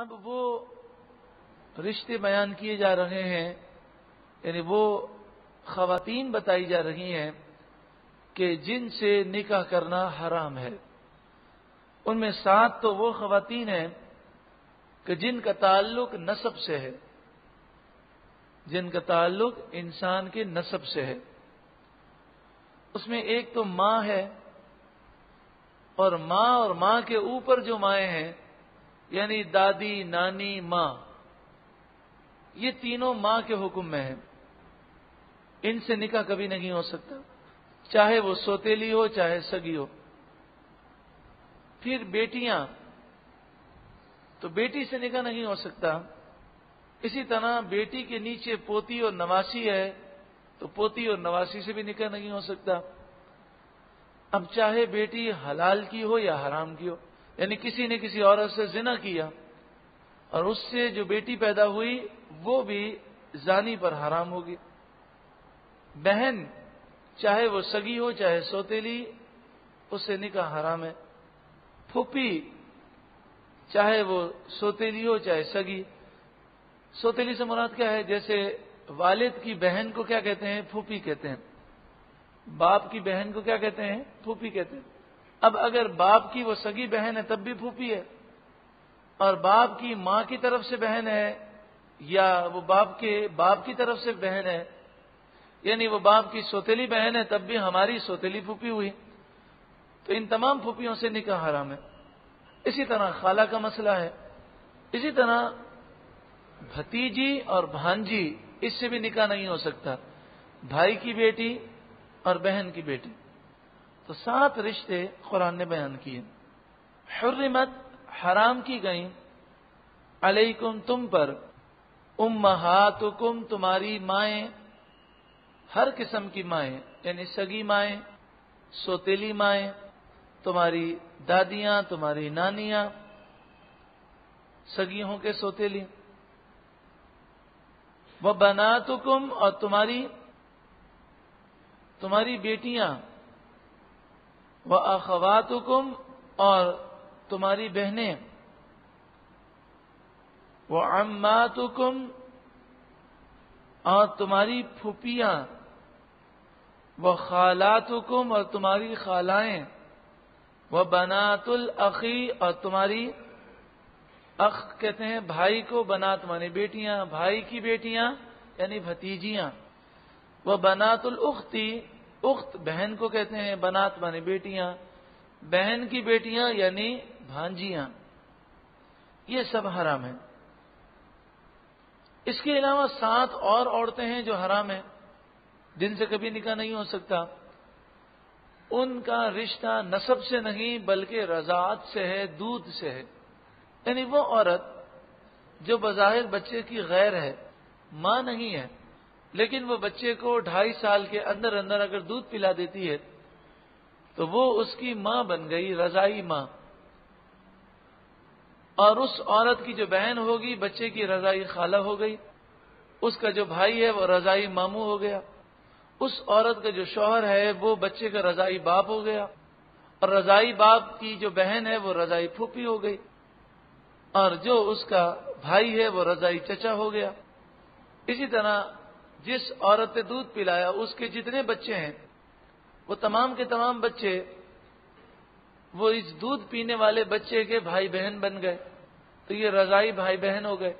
اب وہ رشتے بیان کیے جا رہے ہیں، یعنی وہ خواتین بتائی جا رہی ہیں کہ جن سے نکاح کرنا حرام ہے۔ ان میں 7 تو وہ خواتین ہیں کہ جن کا تعلق نسب سے ہے، جن کا تعلق انسان کے نسب سے ہے۔ اس میں ایک تو ماں ہے، اور ماں کے اوپر جو مائیں ہیں یعنی دادی، نانی، ماں، یہ تینوں ماں کے حکم میں ہیں۔ ان سے نکاح کبھی نہیں ہو سکتا، چاہے وہ سوتیلی ہو چاہے سگی ہو۔ پھر بیٹیاں، تو بیٹی سے نکاح نہیں ہو سکتا۔ اسی طرح بیٹی کے نیچے پوتی اور نواسی ہے، تو پوتی اور نواسی سے بھی نکاح نہیں ہو سکتا۔ اب چاہے بیٹی حلال کی ہو یا حرام کی ہو، یعنی کسی نے کسی عورت سے زنا کیا اور اس سے جو بیٹی پیدا ہوئی وہ بھی زانی پر حرام ہوگی۔ بہن چاہے وہ سگی ہو چاہے سوتیلی، اس سے نکاح حرام ہے۔ پھوپھی چاہے وہ سوتیلی ہو چاہے سگی۔ سوتیلی سے مراد کیا ہے؟ جیسے والد کی بہن کو کیا کہتے ہیں؟ پھوپھی کہتے ہیں۔ باپ کی بہن کو کیا کہتے ہیں؟ پھوپھی کہتے ہیں۔ اب اگر باپ کی وہ سگی بہن ہے تب بھی پھوپھی ہے، اور باپ کی ماں کی طرف سے بہن ہے یا وہ باپ کی طرف سے بہن ہے، یعنی وہ باپ کی سوتیلی بہن ہے تب بھی ہماری سوتیلی پھوپھی ہوئی، تو ان تمام پھوپھیوں سے نکاح حرام ہے۔ اسی طرح خالہ کا مسئلہ ہے۔ اسی طرح بھتیجی اور بھانجی، اس سے بھی نکاح نہیں ہو سکتا، بھائی کی بیٹی اور بہن کی بیٹی۔ تو 7 رشتے قرآن نے بیان کیے۔ حرمت، حرام کی گئیں، علیکم، تم پر، امہاتکم، تمہاری مائیں، ہر قسم کی مائیں، یعنی سگی مائیں، سوتیلی مائیں، تمہاری دادیاں، تمہاری نانیاں، سگی ہوں کے سوتیلی، وبناتکم، اور تمہاری بیٹیاں، واخواتکم، اور تمہاری بہنیں، وعماتکم، اور تمہاری پھوپھیاں، وخالاتکم، اور تمہاری خالائیں، وبنات الاخی، اور تمہاری اخ کہتے ہیں بھائی کو، بنات مانے بیٹیاں، بھائی کی بیٹیاں یعنی بھتیجیاں، وبنات الاختی، اخت بہن کو کہتے ہیں، بنات مانے بیٹیاں، بہن کی بیٹیاں یعنی بھانجیاں، یہ سب حرام ہیں۔ اس کے علاوہ 7 اور عورتیں ہیں جو حرام ہیں، جن سے کبھی نکاح نہیں ہو سکتا۔ ان کا رشتہ نسب سے نہیں بلکہ رضاعت سے ہے، دودھ سے ہے، یعنی وہ عورت جو بظاہر بچے کی غیر ہے، ماں نہیں ہے، لیکن وہ بچے کو 2.5 سال کے اندر اگر دودھ پلا دیتی ہے تو وہ اس کی ماں بن گئی، رضائی ماں۔ اور اس عورت کی جو بہن ہوگی بچے کی رضائی خالہ ہو گئی، اس کا جو بھائی ہے وہ رضائی ماموں ہو گیا، اس عورت کا جو شوہر ہے وہ بچے کا رضائی باپ ہو گیا، اور رضائی باپ کی جو بہن ہے وہ رضائی پھوپھی ہو گئی، اور جو اس کا بھائی ہے وہ رضائی چچا ہو گیا۔ اسی طرح جس عورت نے دودھ پلایا اس کے جتنے بچے ہیں وہ تمام کے تمام بچے وہ اس دودھ پینے والے بچے کے بھائی بہن بن گئے، تو یہ رضائی بھائی بہن ہو گئے۔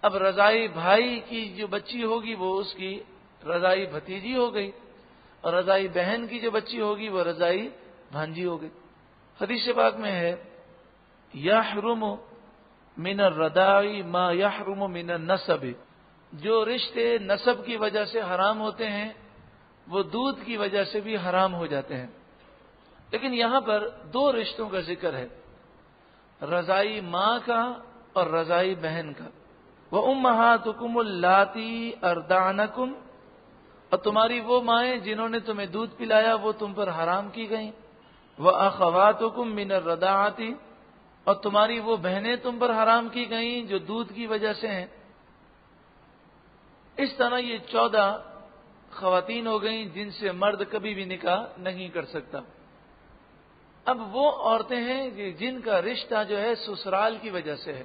اب رضائی بھائی کی جو بچی ہوگی وہ اس کی رضائی بھتیجی ہو گئی، اور رضائی بہن کی جو بچی ہوگی وہ رضائی بھانجی ہو گئی۔ حدیث پاک میں ہے یحرم من الرضاع ما یحرم من النسب، جو رشتے نسب کی وجہ سے حرام ہوتے ہیں وہ دودھ کی وجہ سے بھی حرام ہو جاتے ہیں۔ لیکن یہاں پر 2 رشتوں کا ذکر ہے، رضائی ماں کا اور رضائی بہن کا۔ وَأُمَّهَاتُكُمُ اللَّاتِي أَرْضَعْنَكُمْ، اور تمہاری وہ مائیں جنہوں نے تمہیں دودھ پلایا وہ تم پر حرام کی گئیں۔ وَأَخَوَاتُكُمْ مِنَ الرَّضَاعَةِ، اور تمہاری وہ بہنیں تم پر حرام کی گئیں جو دودھ کی وجہ سے ہیں۔ اس طرح یہ 14 خواتین ہو گئیں جن سے مرد کبھی بھی نکاح نہیں کر سکتا۔ اب وہ عورتیں ہیں جن کا رشتہ جو ہے سسرال کی وجہ سے ہے،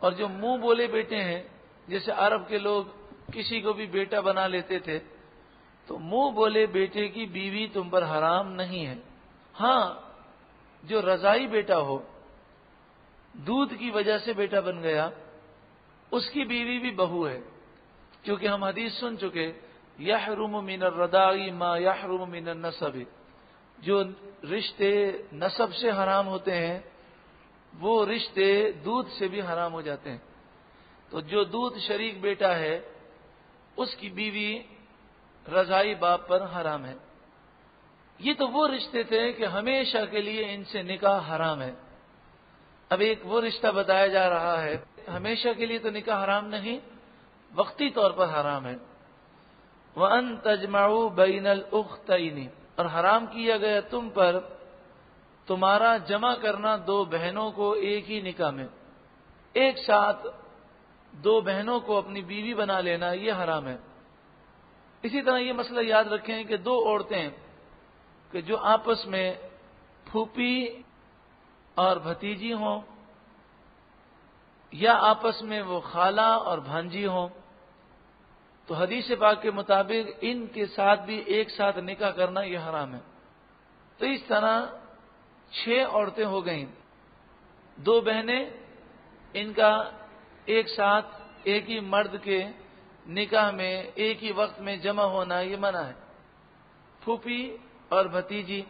اور جو منہ بولے بیٹے ہیں، جیسے عرب کے لوگ کسی کو بھی بیٹا بنا لیتے تھے، تو منہ بولے بیٹے کی بیوی تم پر حرام نہیں ہے۔ ہاں، جو رضائی بیٹا ہو، دودھ کی وجہ سے بیٹا بن گیا، اس کی بیوی بھی بہو ہے، کیونکہ ہم حدیث سن چکے، یحرم من الرضاع ما یحرم من النسب، جو رشتے نسب سے حرام ہوتے ہیں وہ رشتے دودھ سے بھی حرام ہو جاتے ہیں۔ تو جو دودھ شریک بیٹا ہے اس کی بیوی رضائی باپ پر حرام ہے۔ یہ تو وہ رشتے تھے کہ ہمیشہ کے لیے ان سے نکاح حرام ہے۔ اب ایک وہ رشتہ بتایا جا رہا ہے، ہمیشہ کے لیے تو نکاح حرام نہیں، وقتی طور پر حرام ہے۔ وَأَن تَجْمَعُوا بَيْنَ الْأُخْتَيْنِ، اور حرام کیا گیا تم پر تمہارا جمع کرنا دو بہنوں کو ایک ہی نکاح میں، ایک ساتھ دو بہنوں کو اپنی بیوی بنا لینا، یہ حرام ہے۔ اسی طرح یہ مسئلہ یاد رکھیں کہ دو عورتیں کہ جو آپس میں پھوپھی اور بھتیجی ہوں، یا آپس میں وہ خالہ اور بھانجی ہوں، تو حدیث پاک کے مطابق ان کے ساتھ بھی ایک ساتھ نکاح کرنا یہ حرام ہے۔ تو اس طرح 6 عورتیں ہو گئیں، 2 بہنیں، ان کا ایک ساتھ ایک ہی مرد کے نکاح میں ایک ہی وقت میں جمع ہونا یہ منع ہے۔ پھوپھی اور بھتیجی،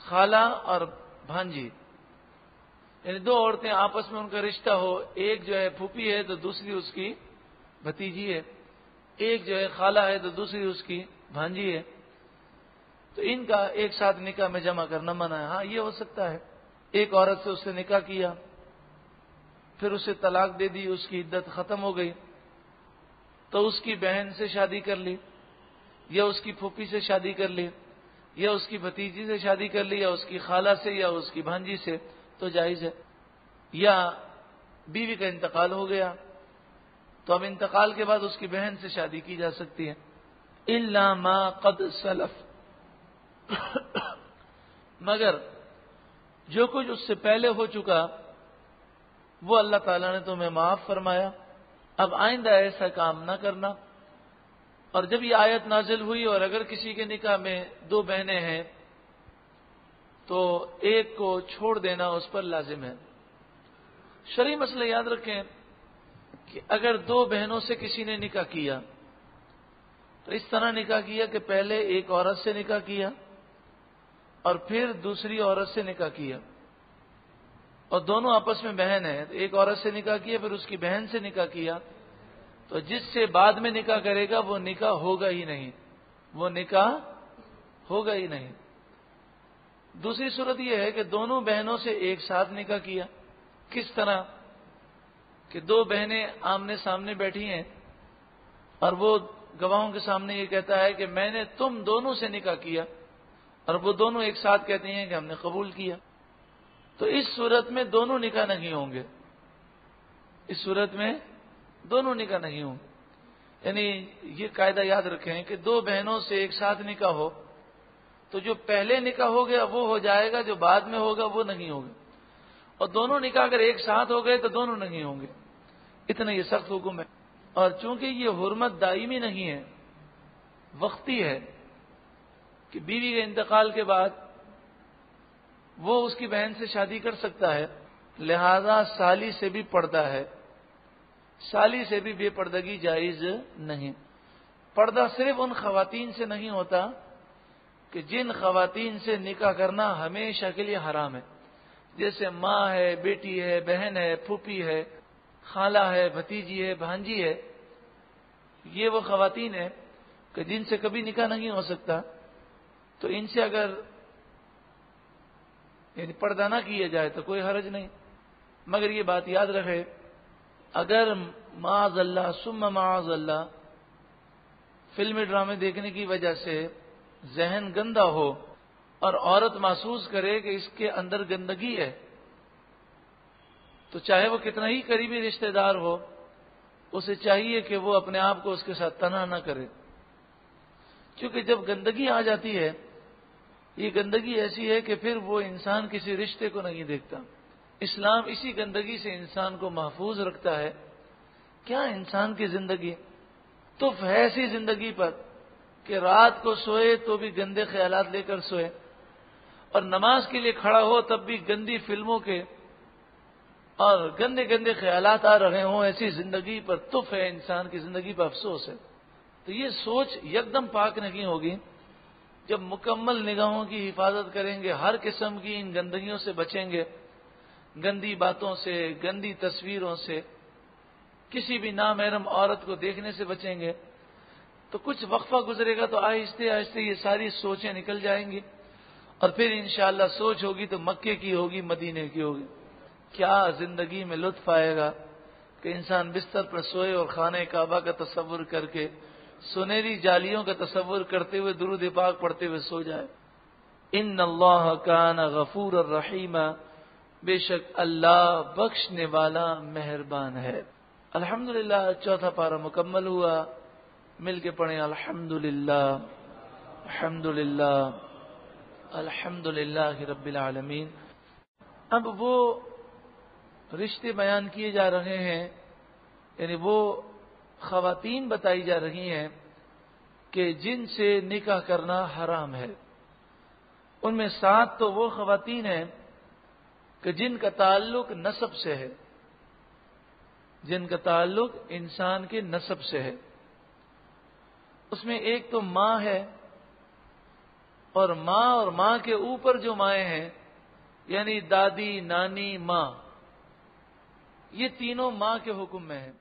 خالہ اور بھانجی، یعنی 2 عورتیں آپس میں ان کا رشتہ ہو، ایک جو ہے پھوپھی ہے تو دوسری اس کی بھتیجی ہے، ایک جو ہے خالہ ہے تو دوسری اس کی بھانجی ہے، تو ان کا ایک ساتھ نکاح میں جمع کرنا منع ہے۔ ہاں، یہ ہو سکتا ہے ایک عورت سے اس سے نکاح کیا، پھر اسے طلاق دے دی، اس کی عدت ختم ہو گئی، تو اس کی بہن سے شادی کر لی، یا اس کی پھوپھی سے شادی کر لی، یا اس کی بھتیجی سے شادی کر لی، یا اس کی خالہ سے یا اس کی بھانجی سے، تو جائز ہے۔ یا بیوی کا انتقال ہو گیا تو اب انتقال کے بعد اس کی بہن سے شادی کی جا سکتی ہے۔ الا ما قد سلف، مگر جو کچھ اس سے پہلے ہو چکا وہ اللہ تعالیٰ نے تمہیں معاف فرمایا، اب آئندہ ایسا کام نہ کرنا۔ اور جب یہ آیت نازل ہوئی اور اگر کسی کے نکاح میں 2 بہنیں ہیں تو ایک کو چھوڑ دینا اس پر لازم ہے۔ شرعی مسئلہ یاد رکھیں کہ اگر 2 بہنوں سے کسی نے نکاح کیا تو اس طرح نکاح کیا کہ پہلے ایک عورت سے نکاح کیا اور پھر دوسری عورت سے نکاح کیا، اور دونوں آپس میں بہن ہیں، تو ایک عورت سے نکاح کیا پھر اس کی بہن سے نکاح کیا، تو جس سے بعد میں نکاح کرے گا وہ نکاح ہوگا ہی نہیں، وہ نکاح ہوگا ہی نہیں۔ دوسری صورت یہ ہے کہ دونوں بہنوں سے ایک ساتھ نکاح کیا۔ کس طرح کہ 2 بہنیں آمنے سامنے بیٹھی ہیں اور وہ گواہوں کے سامنے یہ کہتا ہے کہ میں نے تم دونوں سے نکاح کیا، اور وہ دونوں ایک ساتھ کہتے ہیں کہ ہم نے قبول کیا، تو اس صورت میں دونوں نکاح نہیں ہوں گے، اس صورت میں دونوں نکاح نہیں ہوں گے۔ یعنی یہ قاعدہ یاد رکھیں کہ 2 بہنوں سے ایک ساتھ نکاح ہو تو جو پہلے نکاح ہو گیا وہ ہو جائے گا، جو بعد میں ہوگا وہ نہیں ہوگا، اور دونوں نکاح اگر ایک ساتھ ہو گئے تو دونوں نہیں ہوں گے۔ اتنا یہ سخت حکم ہے، اور چونکہ یہ حرمت دائمی نہیں ہے، وقتی ہے کہ بیوی کے انتقال کے بعد وہ اس کی بہن سے شادی کر سکتا ہے، لہذا سالی سے بھی پردہ ہے، سالی سے بھی بے پردگی جائز نہیں۔ پردہ صرف ان خواتین سے نہیں ہوتا کہ جن خواتین سے نکاح کرنا ہمیشہ کے لیے حرام ہے، جیسے ماں ہے، بیٹی ہے، بہن ہے، پھوپھی ہے، خالہ ہے، بھتیجی ہے، بھانجی ہے، یہ وہ خواتین ہیں کہ جن سے کبھی نکاح نہیں ہو سکتا، تو ان سے اگر یعنی پردہ نہ کیا جائے تو کوئی حرج نہیں۔ مگر یہ بات یاد رکھے، اگر معاذ اللہ ثم معاذ اللہ فلمی ڈرامے دیکھنے کی وجہ سے ذہن گندا ہو اور عورت محسوس کرے کہ اس کے اندر گندگی ہے، تو چاہے وہ کتنا ہی قریبی رشتہ دار ہو، اسے چاہیے کہ وہ اپنے آپ کو اس کے ساتھ تنہا نہ کرے، کیونکہ جب گندگی آ جاتی ہے، یہ گندگی ایسی ہے کہ پھر وہ انسان کسی رشتے کو نہیں دیکھتا، اسلام اسی گندگی سے انسان کو محفوظ رکھتا ہے. کیا انسان کی زندگی تف ہے ایسی زندگی پر کہ رات کو سوئے تو بھی گندے خیالات لے کر سوئے، اور نماز کے لیے کھڑا ہو تب بھی گندی فلموں کے اور گندے گندے خیالات آ رہے ہوں. ایسی زندگی پر تف ہے انسان کی زندگی پر افسوس ہے. تو یہ سوچ یکدم پاک نہیں ہوگی. جب مکمل نگاہوں کی حفاظت کریں گے، ہر قسم کی ان گندگیوں سے بچیں گے، گندی باتوں سے، گندی تصویروں سے، کسی بھی نامحرم عورت کو دیکھنے سے بچیں گے، تو کچھ وقفہ گزرے گا تو آہستہ آہستہ یہ ساری سوچیں نکل جائیں گی، اور پھر انشاءاللہ سوچ ہوگی تو مکے کی ہوگی، مدینے کی ہوگی. کیا زندگی میں لطف آئے گا کہ انسان بستر پر سوئے اور خانہ کعبہ کا تصور کر کے سنہری جالیوں کا تصور کرتے ہوئے درود پاک پڑھتے ہوئے سو جائے. ان اللہ کان غفور الرحیم، بے شک اللہ بخشنے والا مہربان ہے. الحمدللہ چوتھا پارہ مکمل ہوا. مل کے پڑھیں الحمدللہ الحمدللہ الحمدللہ رب العالمین. اب وہ رشتے بیان کیے جا رہے ہیں، یعنی وہ خواتین بتائی جا رہی ہیں کہ جن سے نکاح کرنا حرام ہے. ان میں 7 تو وہ خواتین ہیں کہ جن کا تعلق نسب سے ہے، جن کا تعلق انسان کے نسب سے ہے. اس میں ایک تو ماں ہے، اور ماں کے اوپر جو مائیں ہیں یعنی دادی، نانی، ماں، یہ تینوں ماں کے حکم میں ہیں.